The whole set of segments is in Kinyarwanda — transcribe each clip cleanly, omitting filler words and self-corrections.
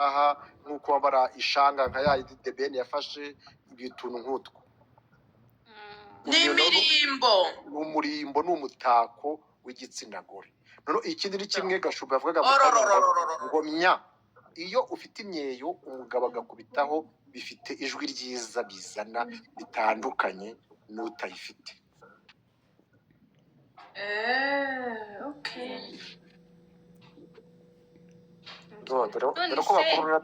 aha nk'uko wambara ishanga nka ya The Ben yafashe ibituntu nk'utwo n'imirimbo umurimbo n'umutako w'igitsina gore. None ikindi ni kimwe Gashuba yavugaga ngo mya iyo ufite imyeyo umugabo agakubitaho bifite ijwi ryiza bizana bitandukanye n'utayifite. Okay. Dore ko bakurura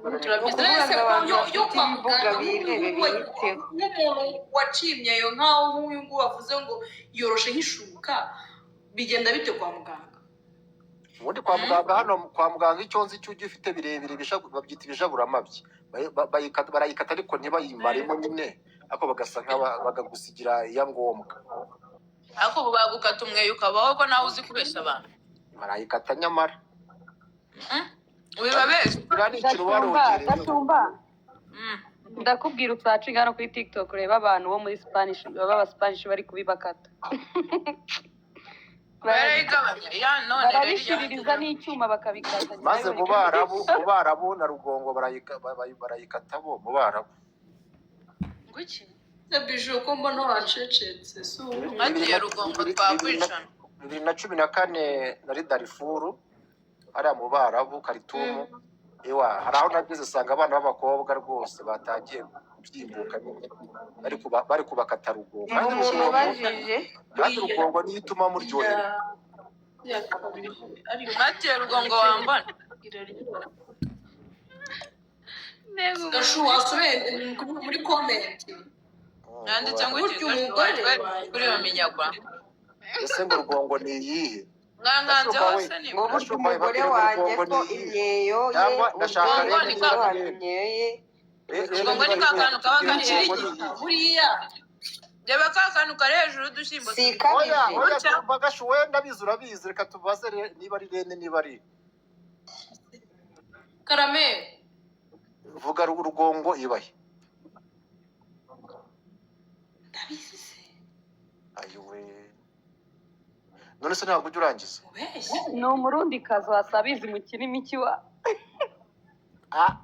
wacimye yo nkaho nk'uyu nguyu wavuze ngo yoroshe nk'ishuka bigenda bite kwa muganga? ubundi kwa muganga hano kwa muganga icyo nzi cy'ujya ufite birebire babyita ibijaburamabyi barayikata ariko ntibayimaremo nyine ariko bagasa bagagusigira iya ngombwa. Ariko bagukata umweyo ukabaho ko nawe uzi kubesha abantu. Barayikata nyamara wibabesha Gasumba ndakubwira utsacinga no kuri TikTok ureba abantu bo muri Spanish baba Spanish bari kubibakata barabishiririza n'icyuma bakabikata maze mu Barabu na Rugongo barayikata bo mu Barabu. Nguki Bijou ko mbona wacecetse so mwatiye Rugongo twakwicana 2014 nari Darfur ari mu Barabu Karitumu ewa hari aho nageze sanga abana b'abakobwa rwose batangiye kubyimbuka bari kubakata Rugongo kandi Rugongo niyo ituma muryohera ari mwatiye Rugongo wambana Gashu wasubire muri comment nanditse ngo kuri bamenyagwa ese ngo Rugongo ni iyihe mwanganze hose ni umugore wanjye ko imyeyo ye Rugongo ni kakanu kaba kari buriya reba kakanu kari hejuru y'udushyimbo sikabije Bagashu wenda urabizi reka tubaze niba ari Rene niba ari Karame vuga Rugongo ibahe ayiwe none se ntabwo ujya urangiza ni umurundi kazi wasabizi mu kinimi kiwa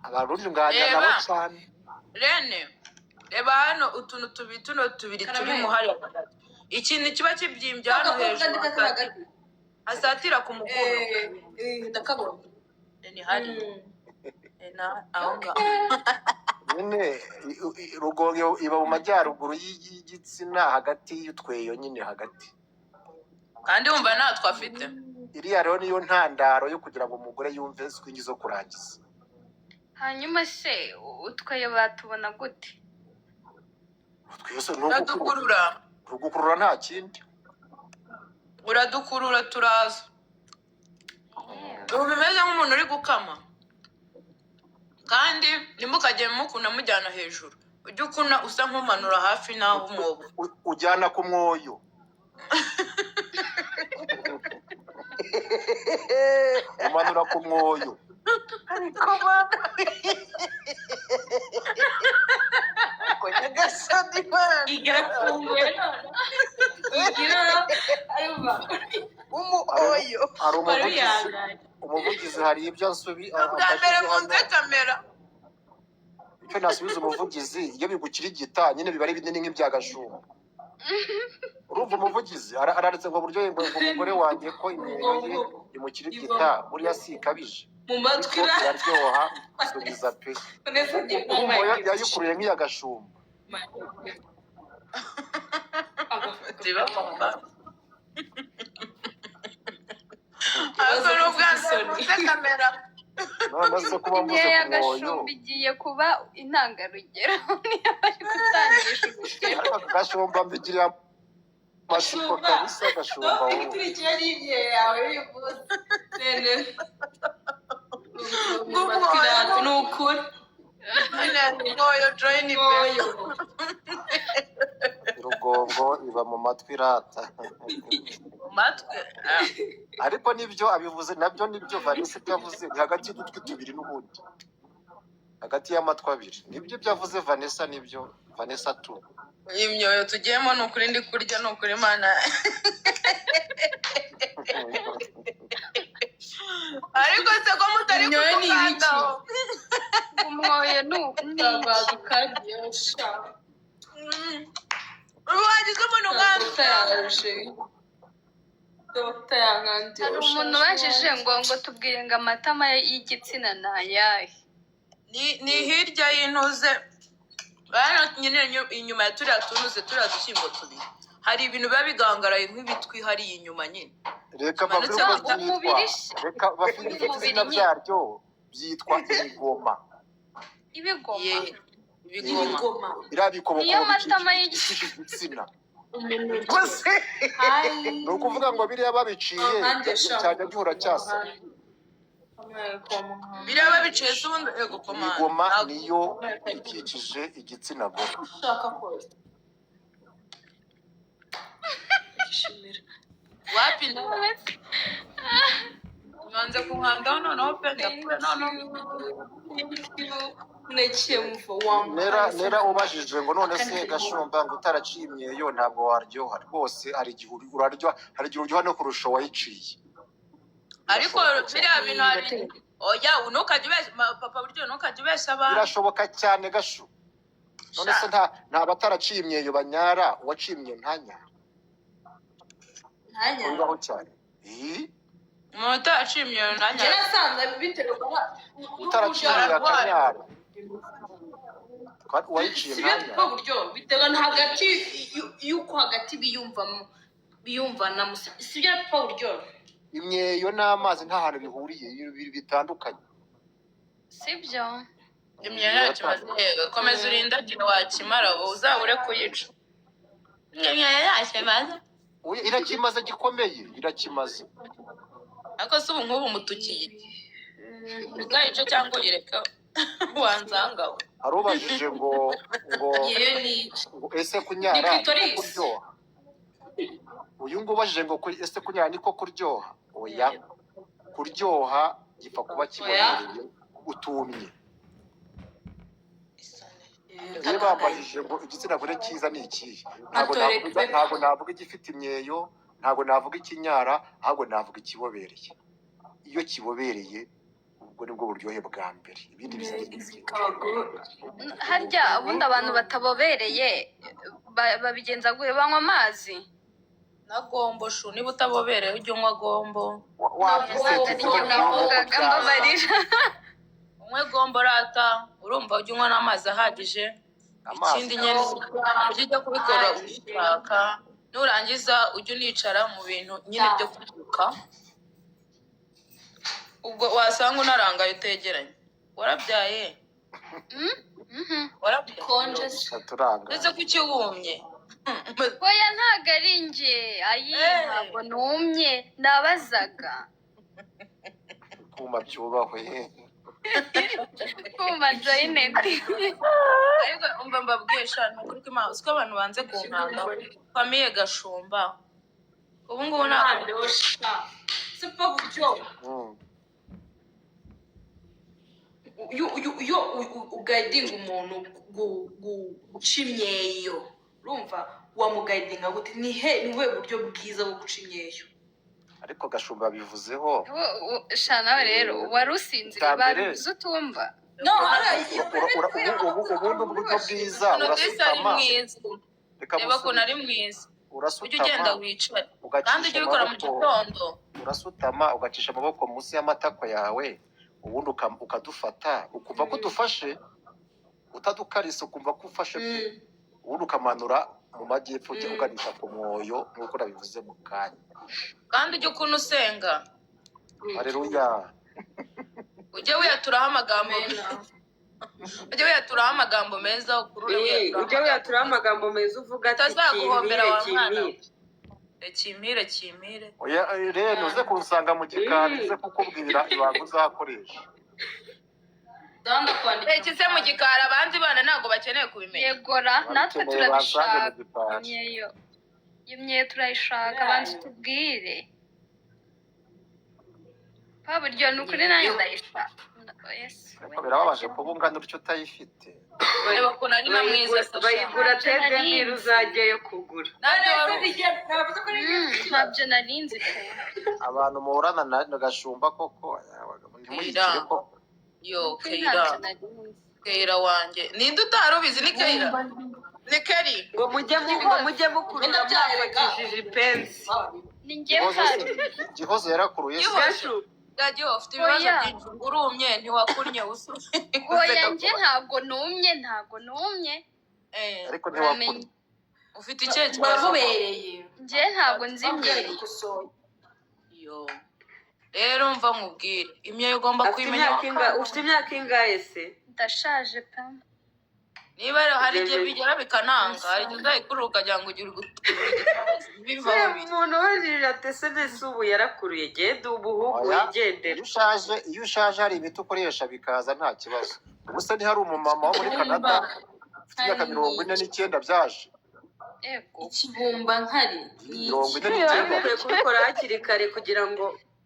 abarundi nganya nabo cyane Rene reba hano utuntu tubiri turi muhari ikintu kiba kibyimbye hano hejuru asatira ku mukono ndakabona ni hari aho ngaho nyine Rugongo iba mu majyaruguru y'igitsina hagati y'utweyo nyine hagati kandi wumva natwe afite iriya rero niyo ntandaro yo kugira ngo umugore yumve swingi zo kurangiza. Hanyuma se utweyo batubona gute? Twese uradukurura nta kindi uradukurura turaza ubu bimeze nk'umuntu uri gukama kandi nimukajye mukuna mujyana hejuru ujye ukuna usa nk'umanura hafi naho umwobo ujyana ku mwoyo umanura ku mwoyo ariko bana ko nyagasani bana igakumwera igira ayuba umuoyo hari umuvugizi hari ibyo asubi mbere munze kamera icyo nasubiza umuvugizi iyo bigukirigita nyine biba ari binini nk'ibya Gashumba urumva umuvugizi araretse ngo buryo ngo umugore wanjye ko imyeyo ye imukirigita buriya si ikabije mu matwi iraryoha subiza pe yayikuruye nk'iya Gashumba none se kuba mvuze ku mwoyo igiye kuba intangarugero niyo bari gutangisha Gashumba mbigiriye amashusho kabisa Gashumba wowe ikurikira n'imye yawe y'umunsi nene ni ukuri mwoyo join mwoyo Rugongo iba mu matwi irata matwi ariko nibyo abivuze nabyo nibyo Vanessa byavuze ni hagati y'udutwi tubiri n'ubundi hagati y'amatwi abiri nibyo byavuze Vanessa nibyo Vanessa tu imyoyo tugiyemo ni ukuri ndi kurya ni ukuri mana ariko se ko mutari kugandaho umwoyo ni Twabadukaryosha. wagize umuntu Dr. nkanjye yaje. Dr. yankandiye. hari umuntu ubajije ngo tubwire ngo amatama y'igitsina ni ayahe. ni hirya y'intuze bana nyine inyuma ya turiya tunuze turiya dushyimbo tubiri hari ibintu biba bigangaraye nk'ibitwi hariya inyuma nyine reka bavuge Manutse ko mu byitwa reka bavuge izina byaryo byitwa ibigoma ibigoma ye ibigoma Ibigoma. biriya bikoma Niyo ko matama bicishije igitsina gusa ni ukuvuga ngo biriya babiciye cyajya gihora cyasa biraba biciye se ubundi ego komanda ibigoma niyo ikikije igitsina gore Ushaka kose. Ishimira. wapi nyanze kunkandaho noneho pe ndakure noneho Nekiye muva wambaye. nera ubajije ngo none se gashumba ngo utaraciye imyeyo ntabwo waryoha rwose hari igihe uryoha no kurusha uwayiciye ariko biriya bintu hari oya ntukajya ubeshya papa buryo ntukajya ubeshya abantu birashoboka cyane gashu none se nta bataraciye imyeyo banyara uwaciye imyeyo ntanyara Ntanya. bibaho cyane umuntu utaciye imyeyo ntanya Njye nasanze biterwa utaraciye imyeyo akanyara uwayiciye si byo ntanyara buryo biterwa na hagati y'uko hagati biyumvanamo si byo buryo. imyeyo n'amazi nta hantu bihuriye bitandukanye sibyo imyeyo yacu maze komeza urindagire wakimara uzabure kuyica imyeyo yacu maze irakimaze gikomeye irakimaze ariko se ubu nk'ubu mutukiye ubwayico cyangwa uyireka wanzangawe hari ubajije ngo Yewe ni ese kunyara Ni clitoris. niko kuryoha uyu nguyu ubajije ngo ese kunyara niko kuryoha oya kuryoha gipfa kuba kibonereye utumye iyo bambajije ngo igitsina gore cyiza ni ikihe ntabwo navuga igifite imyeyo ntabwo navuga ikinyara ahubwo navuga ikibobereye iyo kibobereye ubwo nibwo buryohe bwa mbere ibindi harya ubundi abantu batabobereye babigenza gute banywa amazi na gombo shu niba utabobereye ujye unywa gombo navugaga mbabarira unywe gombo rata urumva ujye unywa n'amazi ahagije ikindi nyine ujye ujya kubikora ubishaka nurangiza ujye unicara mu bintu nyine byo kubyuka ubwo wasanga unarangaye utegeranye warabyaye konje ndetse kuki wumye oya ntabwo ari njye ayi ntabwo numye ndabazaga kuma byubahwe kumva joyineti ariko umva mbabwiye sha ni ukuri kw'Imana uziko abantu banze kunkanga famiye gashumba ubu ngubu ntabwo si bwo buryo iyo ugayidinga umuntu guca imyeyo urumva wamugayidinga gute ni ubuhe buryo bwiza bwo guca imyeyo ariko gashumba bivuzeho sha nawe rero wari usinziriye babivuze utumva ubundi uburyo bwiza ari urasutama mwiza reba ukuntu ari mwiza ujye ugenda wicare kandi ujye ubikora mu gitondo urasutama ugacisha amaboko munsi y'amatako yawe ubundi ukadufata ukumva ko udufashe utadukarisa ukumva ko ufashe ubundi ukamanura mu majyepfo ujya uganisha ku mwoyo nk'uko nabivuze mu kanya kandi ujye ukuntu usenga hareruya ujye wiyaturaho amagambo ujye wiyaturaho amagambo meza ujye wiyaturaho amagambo meza uvuga ati utazaguhombera wa mwana kimpire kimpire oya rero uze kunsanga mu gikari uze kukubwira ibanga uzakoresha ekise mu gikari abandi bana ntabwo bakeneye kubimenya yegora natwe turabishaka imyeyo imyeyo turayishaka banza tubwire buryo ni ukuri nanjye ndayishaka ariko birababaje kuba ungana utyo utayifite reba ukuntu ari na mwiza bayigura tebe niba uzajyayo kugura ntabyo narinzi pe abantu muhorana na gashumba koko ntimuyigire koko yo Kuko Keira ntacyo nari nzi. Keira wanjye ninde utarubizi ni Keira ni Keri ngo mujye mukurura mwafatishije ipensi. Ni njye mpari. Gihozo yarakuruye se. Gashu Gajo ufite ibibazo Oya. byinshi urumye ntiwakunnye Oya njye ntabwo numye. Ariko ntiwakura. Uramenye. ufite ikihe kibazo baramubereye Njye ntabwo nzimye. yo rero mva nkubwire imyeyo ugomba kwimenya ufite imyaka ingahe se? Ndashaje pe. niba rero hari igihe bigera bikananga hari igihe uzayikurura ukagira ngo ugire bivaho biri umuntu wajije ati ese nese ubu yarakuruye genda ubuhugu Oya, wigendera. iyo ushaje hari imiti ukoresha bikaza nta kibazo. Gusa ntihari umumama wo muri Canada ufite imyaka 49 byaje. Ego. ikibumba nkari ni 49 Ukwiye kubikora hakiri kare kugira ngo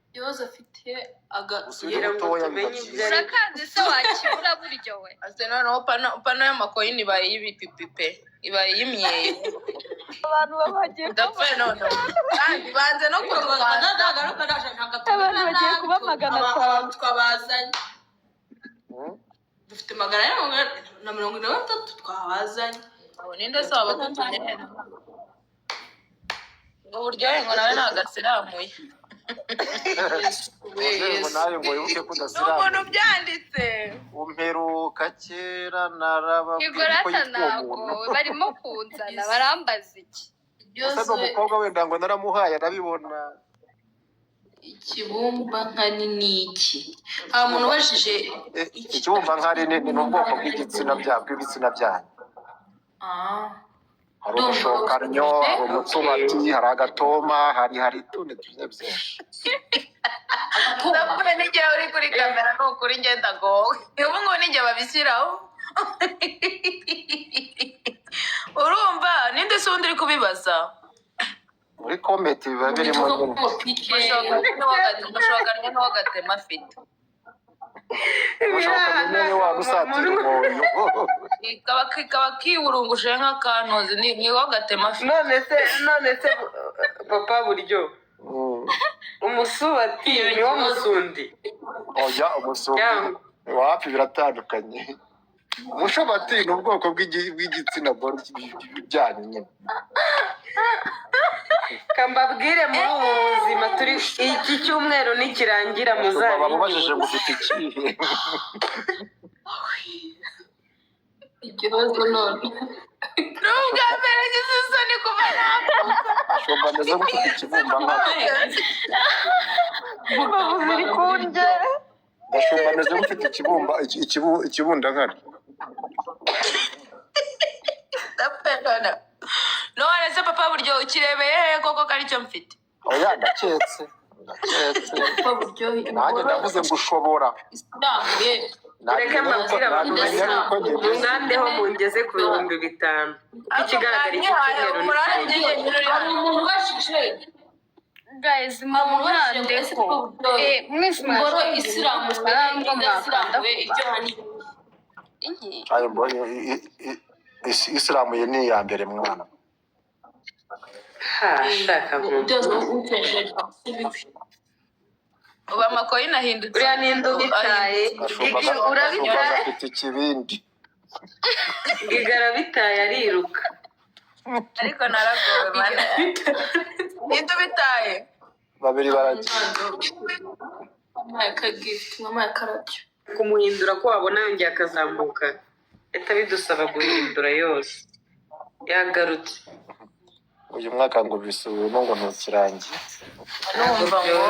ikibazo afite usubire mutoya tumenye bigakira. ibyo Urakaze se wakibura buryo we. ase noneho pano y'amakoyini ibaye y'ibipipipe ibaye y'imyeyo abantu bagiye ndapfuye noneho kandi banze no kurwanya abantu bagiye kuba 500 twabazanye dufite 143 twabazanye abo ninde se wabagutumye ngo buryohe ngo nawe ntabwo asiramuye Ngo nawe ngo wibuke ko ni udasiramu. umuntu byanditse Umperuka kera narababwiye ko Igorata yitwa ntabwo umuntu. barimo kunzana barambaza iki. Gusa ni umukobwa wenda ngo naramuhaye arabibona. ikibumba nkari ni iki nta muntu ubajije Ikibumba nkari ni ubwoko bw'ibitsina byanyu. Hari umushokanyo, hari umutsubati, hari agatoma, hari utundi tugiye byinshi. ndapfuye n'igihe uri kuri kamera ni ukuri ngenda gowe ubu ngubu n'igihe babishyiraho urumva ninde se undi uri kubibaza Muri komenti biba birimo nyine. umushokanyo n'uwagatema afite Umushokanyo niwe waba usatira umuntu. kaba kiburunguje nk'akantuzi ni uwagatema afite none se papa buryo umusubati niwo musundi Oya umusundi wapi biratandukanye. Umushobati ni ubwoko bw'igitsina gore byanyu nyine. kambabwire muri ubu buzima turi iki cyumweru nikirangira Bamubajije muzabimenya. mufite ikihe. ikibazo none ni ubwa mbere ngize isoni kuva navuka Ashobora ameze nk'ufite ikibumba nkari. bavuze iri kundya Gashumba ameze nk'ufite ikibunda nkari. ndapfana none se papa buryo ukirebeye hehe koko ko aricyo mfite Oya ndaketse. ko buryohe Nanjye ndavuze ngo ushobora. isambuye Ureke mbabwire abantu mungandeho mungeze ku 5,000 kuko ikigaragara iki cyumweru hari umuntu ubajije Guys, muhande ko. Mwese ingoro mwashaka isilamu amafaranga mwakanda. ibyo hani Inki. Ayo mbonye Isilamu ye ni iya mbere mwana. shaka byose utejeje ubu amakoyini ahindutse uriya ninde ubitaye urabitaye afite ikibindi. ngigara bitaye ariruka ariko naragowe mana ninde ubitaye Babiri baragiye. mwaye kagift mwaye karabyo kumuhindura ko wabona yongeye akazamuka leta bidusaba guhindura yose yagarutse Uyu mwaka ngo bisubiremo ngo ntukirangiye. numva ngo